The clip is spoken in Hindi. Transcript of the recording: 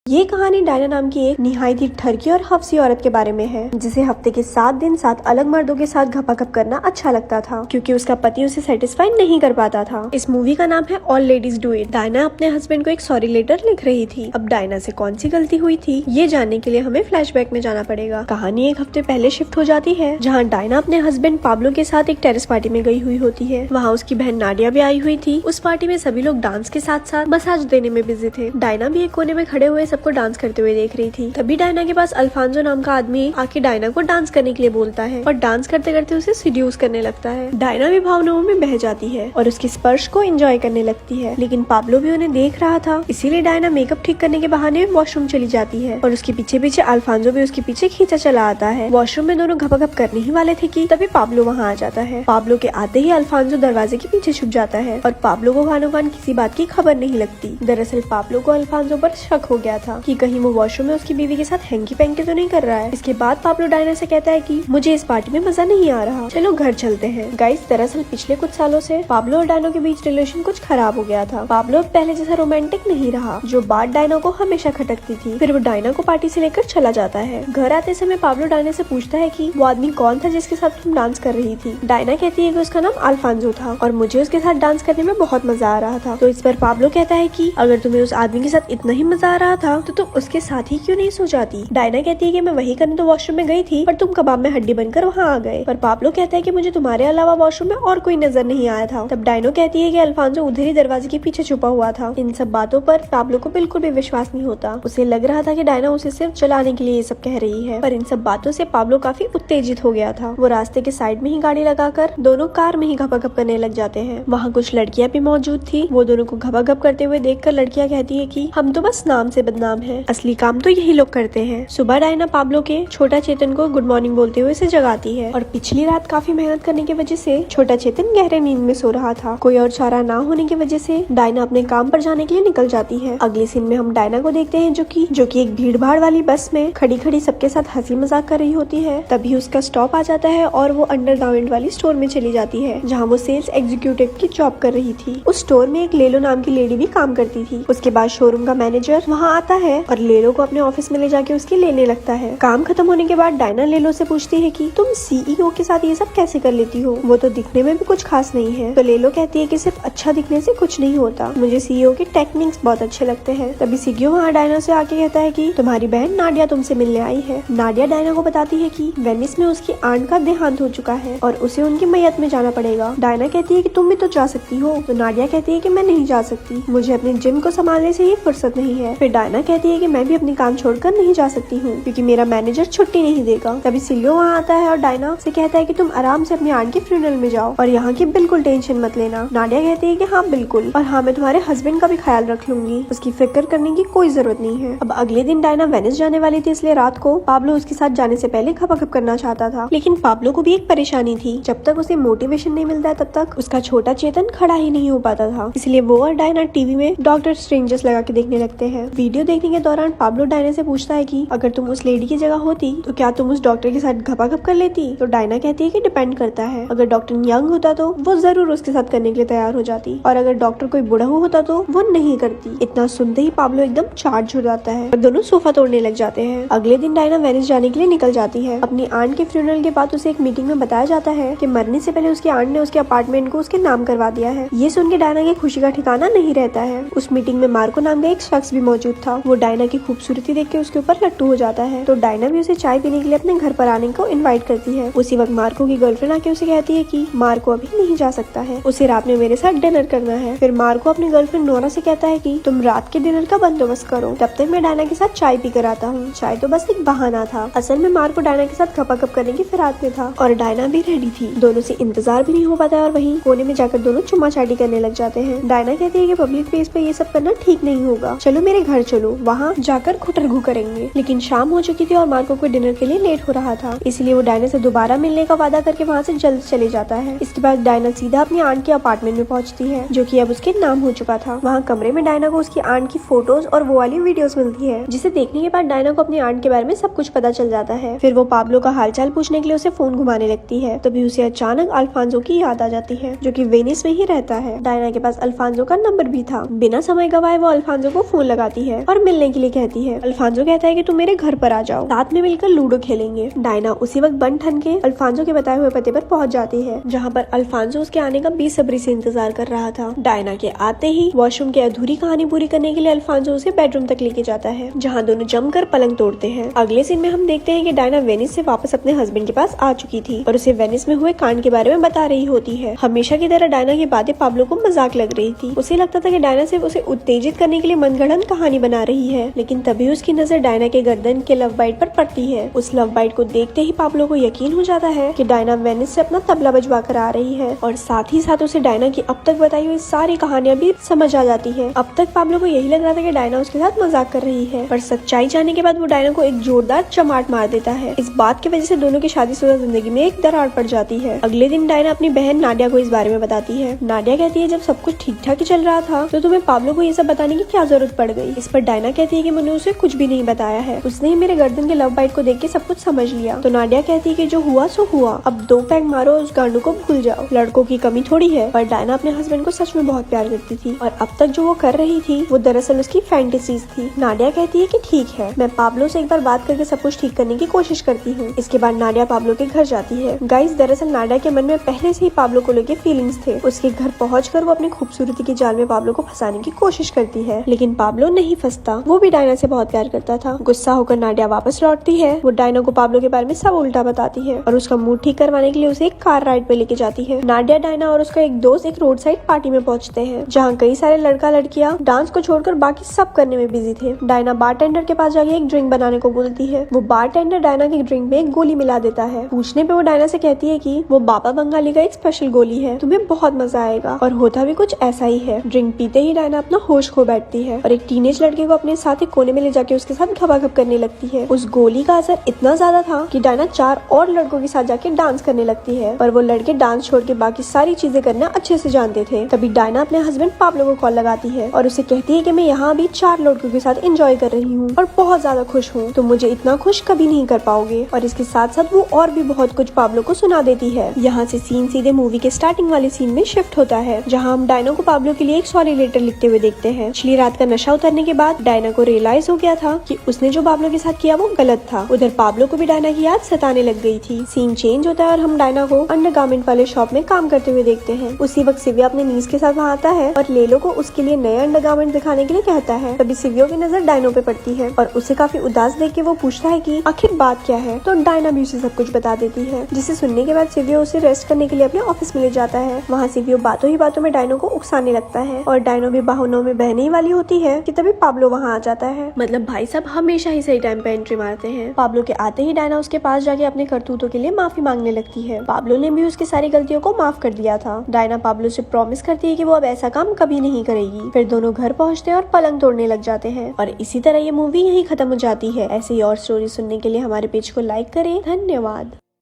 ये कहानी डायना नाम की एक निहायत ही ठरकी और हफ्सी औरत के बारे में है, जिसे हफ्ते के 7 दिन 7 अलग मर्दों के साथ घपाघप करना अच्छा लगता था, क्योंकि उसका पति उसे सेटिस्फाई नहीं कर पाता था। इस मूवी का नाम है all ladies do it. Diana अपने हस्बैंड को एक सॉरी लेटर लिख रही थी। अब डायना से कौन सी गलती हुई थी, ये जानने के लिए हमें फ्लैशबैक में जाना पड़ेगा। कहानी एक हफ्ते पहले शिफ्ट हो जाती है, जहाँ डायना अपने हस्बैंड पाब्लो के साथ एक टेरेस पार्टी में गई हुई होती है। वहाँ उसकी बहन नाडिया भी आई हुई थी। उस पार्टी में सभी लोग डांस के साथ साथ मसाज देने में बिजी थे। डायना भी एक कोने में खड़े हुए सबको डांस करते हुए देख रही थी। तभी डायना के पास अल्फांसो नाम का आदमी आके डायना को डांस करने के लिए बोलता है और डांस करते करते उसे सीड्यूस करने लगता है। डायना भी भावनाओं में बह जाती है और उसके स्पर्श को एंजॉय करने लगती है, लेकिन पाब्लो भी उन्हें देख रहा था। इसीलिए डायना मेकअप ठीक करने के बहाने वॉशरूम चली जाती है और उसके पीछे पीछे अल्फांसो भी उसके पीछे खींचा चला आता है। वॉशरूम में दोनों घपाघप करने ही वाले थे कि तभी पाब्लो वहाँ आ जाता है। पाब्लो के आते ही अल्फांसो दरवाजे के पीछे छुप जाता है और पाब्लो को कानो कान किसी बात की खबर नहीं लगती। दरअसल पाब्लो को अल्फांसो पर शक हो गया था कि कहीं वो वॉशरूम में उसकी बीवी के साथ हैंकी पैंकी तो नहीं कर रहा है। इसके बाद पाब्लो डायना से कहता है कि मुझे इस पार्टी में मजा नहीं आ रहा, चलो घर चलते हैं। गाइस, दरअसल पिछले कुछ सालों से पाब्लो और डायना के बीच रिलेशन कुछ खराब हो गया था। पाब्लो पहले जैसा रोमांटिक नहीं रहा, जो बात डायना को हमेशा खटकती थी। फिर वो डायना को पार्टी से लेकर चला जाता है। घर आते समय पाब्लो डायना से पूछता है कि वो आदमी कौन था जिसके साथ तुम डांस कर रही थी। डायना कहती है कि उसका नाम अल्फांसो था और मुझे उसके साथ डांस करने में बहुत मजा आ रहा था। तो इस पर पाब्लो कहता है कि अगर तुम्हें उस आदमी के साथ इतना ही मजा आ रहा था तो तुम उसके साथ ही क्यों नहीं सो जाती। डायना कहती है कि मैं वही करने तो वॉशरूम में गई थी, पर तुम कबाब में हड्डी बनकर वहाँ आ गए। पर पाब्लो कहता है कि मुझे तुम्हारे अलावा वॉशरूम में और कोई नजर नहीं आया था। तब डायनो कहती है कि अल्फांसो उधर ही दरवाजे के पीछे छुपा हुआ था। इन सब बातों पर पाब्लो को बिल्कुल भी विश्वास नहीं होता। उसे लग रहा था कि डायना उसे सिर्फ चलाने के लिए ये सब कह रही है, पर इन सब बातों से पाब्लो काफी उत्तेजित हो गया था। वो रास्ते के साइड में ही गाड़ी लगाकर दोनों कार में ही घपाघप करने लग जाते हैं। वहाँ कुछ लड़कियां भी मौजूद थी। वो दोनों को घपाघप करते हुए देखकर लड़कियां कहती है कि हम तो बस नाम से बदनाम हैं, असली काम तो यही लोग करते हैं। सुबह डायना पाब्लो के छोटा चेतन को गुड मॉर्निंग बोलते हुए उसे जगाती है और पिछली रात काफी मेहनत करने की वजह से छोटा चेतन गहरे नींद में सो रहा था। कोई और चारा ना होने की वजह से डायना अपने काम पर जाने के लिए निकल जाती है। अगले सीन में हम डायना को देखते हैं जो कि एक भीड़ भाड़ वाली बस में खड़ी खड़ी सबके साथ हंसी मजाक कर रही होती है। तभी उसका स्टॉप आ जाता है और वो अंडरगारमेंट वाली स्टोर में चली जाती है, जहाँ वो सेल्स एग्जीक्यूटिव की जॉब कर रही थी। उस स्टोर में एक लेलो नाम की लेडी भी काम करती थी। उसके बाद शोरूम का मैनेजर वहाँ आता है और लेलो को अपने ऑफिस में ले जाके उसकी लेने लगता है। काम खत्म होने के बाद डायना लेलो से पूछती है कि तुम सीईओ के साथ ये सब कैसे कर लेती हो, वो तो दिखने में भी कुछ खास नहीं है। तो लेलो कहती है कि सिर्फ अच्छा दिखने से कुछ नहीं होता, मुझे सीईओ के टेक्निक्स बहुत अच्छे लगते हैं। तभी सीईओ वहाँ डायना से आके कहता है कि तुम्हारी बहन नाडिया तुमसे मिलने आई है। नाडिया डायना को बताती है कि वेनिस में उसकी आंट का देहांत हो चुका है और उसे उनकी मैयत में जाना पड़ेगा। डायना कहती है कि तुम भी तो जा सकती हो। तो नाडिया कहती है कि मैं नहीं जा सकती, मुझे अपने जिम को संभालने से ही फुर्सत नहीं है। फिर डायना कहती है कि मैं भी अपनी काम छोड़कर नहीं जा सकती हूँ, क्योंकि मेरा मैनेजर छुट्टी नहीं देगा। तभी सिलियो वहाँ आता है और डायना से कहता है कि तुम आराम से अपनी आंट के फ्यूनरल में जाओ और यहाँ की बिल्कुल टेंशन मत लेना। नाडिया कहती है कि हाँ बिल्कुल, और हाँ मैं तुम्हारे हस्बैंड का भी ख्याल रख लूंगी, उसकी फिक्र करने की कोई जरूरत नहीं है। अब अगले दिन डायना वेनिस जाने वाली थी, इसलिए रात को पाब्लो उसके साथ जाने से पहले घपाघप करना चाहता था। लेकिन पाब्लो को भी एक परेशानी थी, जब तक उसे मोटिवेशन नहीं मिलता है तब तक उसका छोटा चेतन खड़ा ही नहीं हो पाता था। इसलिए वो और डायना टीवी में डॉक्टर स्ट्रेंजर्स लगा के देखने लगते हैं। वीडियो देखने के दौरान पाब्लो डायना से पूछता है कि अगर तुम उस लेडी की जगह होती तो क्या तुम उस डॉक्टर के साथ घपाघप कर लेती। तो डायना कहती है कि डिपेंड करता है, अगर डॉक्टर यंग होता तो वो जरूर उसके साथ करने के लिए तैयार हो जाती, और अगर डॉक्टर कोई बुढ़ा होता तो वो नहीं करती। इतना सुनते ही पाब्लो एकदम चार्ज हो जाता है और दोनों सोफा तोड़ने लग जाते हैं। अगले दिन डायना वेनिस जाने के लिए निकल जाती है। अपनी आंट के फ्यूनरल के बाद उसे एक मीटिंग में बताया जाता है कि मरने से पहले उसकी आंट ने उसके अपार्टमेंट को उसके नाम करवा दिया है। ये सुन के डायना की खुशी का ठिकाना नहीं रहता है। उस मीटिंग में मार्को नाम का एक शख्स भी मौजूद था। वो डायना की खूबसूरती देख के उसके ऊपर लट्टू हो जाता है। तो डायना भी उसे चाय पीने के लिए अपने घर पर आने को इनवाइट करती है। उसी वक्त मार्को की गर्लफ्रेंड आके उसे कहती है कि मार्को अभी नहीं जा सकता है, उसे रात में मेरे साथ डिनर करना है। फिर मार्को अपनी गर्लफ्रेंड नोरा से कहता है कि तुम रात के डिनर का बंदोबस्त करो, तब तक मैं डायना के साथ चाय पी कर आता हूँ। चाय तो बस एक बहाना था, असल में मार्को डायना के साथ घपाघप करने की फिराक में था और डायना भी रेडी थी। दोनों से इंतजार भी नहीं हो पाता और वहीं कोने में जाकर दोनों चुम्मा चाटी करने लग जाते हैं। डायना कहती है कि पब्लिक प्लेस पे ये सब करना ठीक नहीं होगा, चलो मेरे घर चलो, वहाँ जाकर खुटरगू करेंगे। लेकिन शाम हो चुकी थी और मार्को को डिनर के लिए लेट हो रहा था, इसलिए वो डायना से दोबारा मिलने का वादा करके वहाँ से जल्द चले जाता है। इसके बाद डायना सीधा अपनी आंट के अपार्टमेंट में पहुँचती है, जो कि अब उसके नाम हो चुका था। वहाँ कमरे में डायना को उसकी आंट की फोटोज और वो वाली वीडियोस मिलती है, जिसे देखने के बाद डायना को अपनी आंट के बारे में सब कुछ पता चल जाता है। फिर वो पाब्लो का हालचाल पूछने के लिए उसे फोन घुमाने लगती है। तभी उसे अचानक अल्फांसो की याद आ जाती है, जो कि वेनिस में ही रहता है। डायना के पास अल्फांसो का नंबर भी था। बिना समय गवाए वो अल्फांसो को फोन लगाती है और और मिलने के लिए कहती है। अल्फांसो कहता है कि तुम मेरे घर पर आ जाओ, साथ में मिलकर लूडो खेलेंगे। डायना उसी वक्त बन ठन के अल्फांसो के बताए हुए पते पर पहुंच जाती है, जहाँ पर अल्फांसो उसके आने का बेसब्री से इंतजार कर रहा था। डायना के आते ही वॉशरूम की अधूरी कहानी पूरी करने के लिए अल्फांसो उसे बेडरूम तक लेके जाता है, जहाँ दोनों जमकर पलंग तोड़ते हैं। अगले सीन में हम देखते हैं कि डायना वेनिस से वापस अपने हस्बैंड के पास आ चुकी थी और उसे वेनिस में हुए कांड के बारे में बता रही होती है। हमेशा की तरह डायना की बातें पाब्लो को मजाक लग रही थी। उसे लगता था कि डायना सिर्फ उसे उत्तेजित करने के लिए मनगढ़ंत कहानी बना रही है, लेकिन तभी उसकी नजर डायना के गर्दन के लव बाइट पर पड़ती है। उस लव बाइट को देखते ही पाब्लो को यकीन हो जाता है कि डायना वेनिस से अपना तबला बजवा कर आ रही है और साथ ही साथ उसे डायना की अब तक बताई हुई सारी कहानियां भी समझ आ जाती है। अब तक पाब्लो को यही लग रहा था कि डायना उसके साथ मजाक कर रही है, पर सच्चाई जानने के बाद वो डायना को एक जोरदार चमाट मार देता है। इस बात की वजह से दोनों की शादीशुदा जिंदगी में एक दरार पड़ जाती है। अगले दिन डायना अपनी बहन नाडिया को इस बारे में बताती है। नाडिया कहती है, जब सब कुछ ठीक ठाक ही चल रहा था तो तुम्हें पाब्लो को ये सब बताने की क्या जरूरत पड़ गई। इस पर डायना कहती है कि मैंने उसे कुछ भी नहीं बताया है, उसने ही मेरे गर्दन के लव बाइट को देख के सब कुछ समझ लिया। तो नाडिया कहती है कि जो हुआ सो हुआ, अब 2 पैग मारो, उस गांडू को भूल जाओ, लड़कों की कमी थोड़ी है। पर डायना अपने हस्बैंड को सच में बहुत प्यार करती थी और अब तक जो वो कर रही थी वो दरअसल उसकी फैंटेसीज थी। नाडिया कहती है कि ठीक है, मैं पाब्लो से एक बार बात करके सब कुछ ठीक करने की कोशिश करती हूँ। इसके बाद नाडिया पाब्लो के घर जाती है। गाइस, दरअसल नाडिया के मन में पहले से ही पाब्लो को लेकर फीलिंग्स थे। उसके घर पहुंचकर वो अपनी खूबसूरती की जाल में पाब्लो को फंसाने की कोशिश करती है, लेकिन पाब्लो नहीं फंसता। वो भी डायना से बहुत प्यार करता था। गुस्सा होकर नाडिया वापस लौटती है। वो डायना को पाब्लो के बारे में सब उल्टा बताती है और उसका मूड ठीक करवाने के लिए उसे एक कार राइड पे लेके जाती है। नाडिया, डायना और उसका एक दोस्त एक रोड साइड पार्टी में पहुंचते हैं, जहाँ कई सारे लड़का लड़कियां डांस को छोड़कर बाकी सब करने में बिजी थे। डायना बारटेंडर के पास जाके एक ड्रिंक बनाने को बोलती है। वो बारटेंडर डायना की ड्रिंक में एक गोली मिला देता है। पूछने पे वो डायना से कहती है कि वो बाबा बंगाली का एक स्पेशल गोली है, तुम्हें बहुत मजा आएगा। और होता भी कुछ ऐसा ही है। ड्रिंक पीते ही डायना अपना होश खो बैठती है और एक टीनेज लड़के को अपने साथ एक कोने में ले जाके उसके साथ घबाघब करने लगती है। उस गोली का असर इतना ज्यादा था कि डायना 4 और लड़कों के साथ जाके डांस करने लगती है, पर वो लड़के डांस छोड़ के बाकी सारी चीजें करना अच्छे से जानते थे। तभी डायना अपने हस्बैंड पाब्लो को कॉल लगाती है और उसे कहती है कि मैं यहाँ अभी 4 लड़कों के साथ एंजॉय कर रही हूँ और बहुत ज्यादा खुश हूँ, तो मुझे इतना खुश कभी नहीं कर पाओगे। और इसके साथ साथ वो और भी बहुत कुछ पाब्लो को सुना देती है। यहाँ से सीन सीधे मूवी के स्टार्टिंग वाले सीन में शिफ्ट होता है, जहाँ हम डायना को पाब्लो के लिए एक सॉरी लेटर लिखते हुए देखते हैं। पिछली रात का नशा उतरने के बाद डायना को रियलाइज हो गया था कि उसने जो पाब्लो के साथ किया वो गलत था। उधर पाब्लो को भी डायना की याद सताने लग गई थी। सीन चेंज होता है और हम डायना को अंडरगारमेंट वाले शॉप में काम करते हुए देखते हैं। उसी वक्त सिव्या अपने नीस के साथ वहाँ आता है और लेलो को उसके लिए नया अंडरगारमेंट दिखाने के लिए कहता है। तभी सिव्यो की नजर डायनो पे पड़ती है और उसे काफी उदास देख के वो पूछता है कि आखिर बात क्या है। तो डायना भी उसे सब कुछ बता देती है, जिसे सुनने के बाद सिव्यो उसे रेस्ट करने के लिए अपने ऑफिस में ले जाता है। वहाँ सिव्यो बातों ही बातों में डायनो को उकसाने लगता है और डायनो भी बहानों में बहने ही वाली होती है कि तभी पाब्लो वहाँ आ जाता है। मतलब भाई साहब हमेशा ही सही टाइम पे एंट्री मारते हैं। पाब्लो के आते ही डायना उसके पास जाके अपने करतूतों के लिए माफी मांगने लगती है। पाब्लो ने भी उसकी सारी गलतियों को माफ कर दिया था। डायना पाब्लो से प्रॉमिस करती है कि वो अब ऐसा काम कभी नहीं करेगी। फिर दोनों घर पहुँचते हैं और पलंग तोड़ने लग जाते हैं और इसी तरह ये मूवी यहीं खत्म हो जाती है। ऐसे ही और स्टोरी सुनने के लिए हमारे पेज को लाइक करें। धन्यवाद।